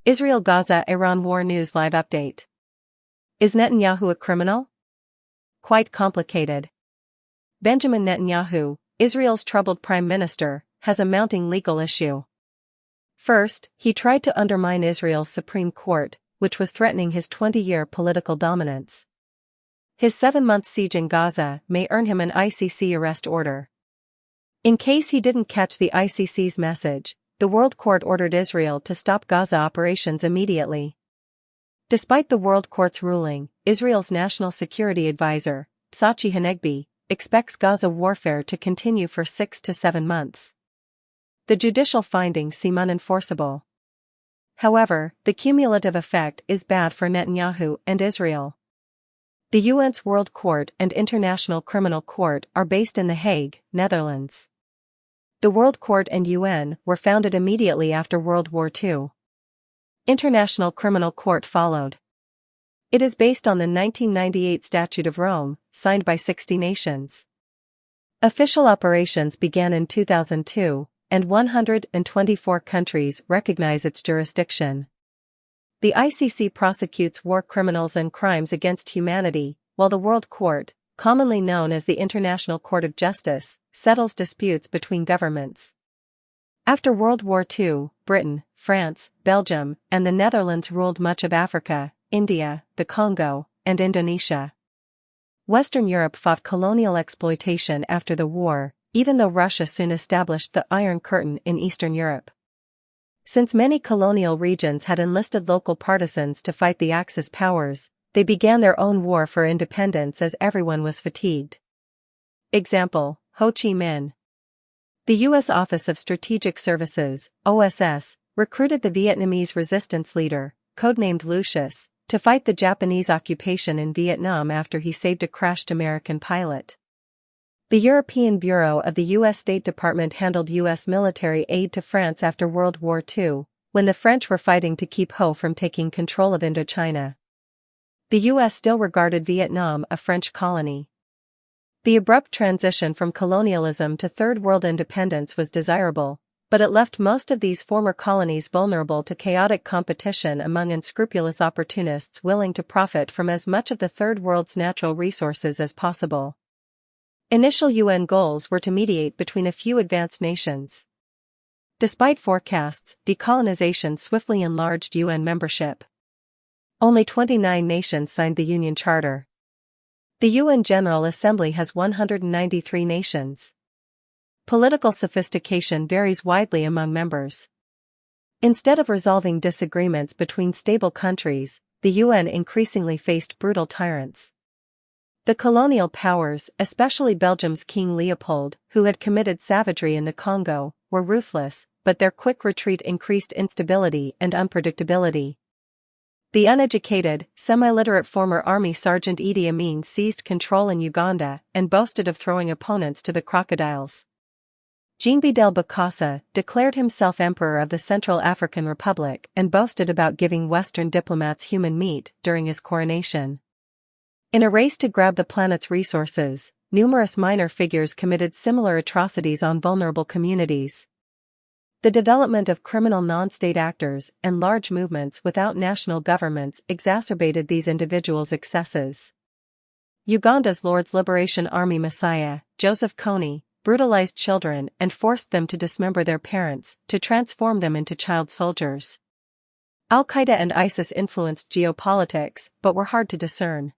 Israel-Gaza Iran War News Live Update. Is Netanyahu a criminal? Quite complicated. Benjamin Netanyahu, Israel's troubled prime minister, has a mounting legal issue. First, he tried to undermine Israel's Supreme Court, which was threatening his 20-year political dominance. His 7-month siege in Gaza may earn him an ICC arrest order. In case he didn't catch the ICC's message, the World Court ordered Israel to stop Gaza operations immediately. Despite the World Court's ruling, Israel's National Security Advisor, Tzachi Hanegbi, expects Gaza warfare to continue for 6 to 7 months. The judicial findings seem unenforceable. However, the cumulative effect is bad for Netanyahu and Israel. The UN's World Court and International Criminal Court are based in The Hague, Netherlands. The World Court and UN were founded immediately after World War II. International Criminal Court followed. It is based on the 1998 Statute of Rome, signed by 60 nations. Official operations began in 2002, and 124 countries recognize its jurisdiction. The ICC prosecutes war criminals and crimes against humanity, while the World Court, commonly known as the International Court of Justice, settles disputes between governments. After World War II, Britain, France, Belgium, and the Netherlands ruled much of Africa, India, the Congo, and Indonesia. Western Europe fought colonial exploitation after the war, even though Russia soon established the Iron Curtain in Eastern Europe. Since many colonial regions had enlisted local partisans to fight the Axis powers, they began their own war for independence as everyone was fatigued. Example: Ho Chi Minh. The U.S. Office of Strategic Services, OSS, recruited the Vietnamese resistance leader, codenamed Lucius, to fight the Japanese occupation in Vietnam after he saved a crashed American pilot. The European Bureau of the U.S. State Department handled U.S. military aid to France after World War II, when the French were fighting to keep Ho from taking control of Indochina. The U.S. still regarded Vietnam a French colony. The abrupt transition from colonialism to Third World independence was desirable, but it left most of these former colonies vulnerable to chaotic competition among unscrupulous opportunists willing to profit from as much of the Third World's natural resources as possible. Initial UN goals were to mediate between a few advanced nations. Despite forecasts, decolonization swiftly enlarged UN membership. Only 29 nations signed the UN Charter. The UN General Assembly has 193 nations. Political sophistication varies widely among members. Instead of resolving disagreements between stable countries, the UN increasingly faced brutal tyrants. The colonial powers, especially Belgium's King Leopold, who had committed savagery in the Congo, were ruthless, but their quick retreat increased instability and unpredictability. The uneducated, semi-literate former army sergeant Idi Amin seized control in Uganda and boasted of throwing opponents to the crocodiles. Jean-Bedel Bokassa declared himself Emperor of the Central African Republic and boasted about giving Western diplomats human meat during his coronation. In a race to grab the planet's resources, numerous minor figures committed similar atrocities on vulnerable communities. The development of criminal non-state actors and large movements without national governments exacerbated these individuals' excesses. Uganda's Lord's Liberation Army Messiah, Joseph Kony, brutalized children and forced them to dismember their parents to transform them into child soldiers. Al-Qaeda and ISIS influenced geopolitics but were hard to discern.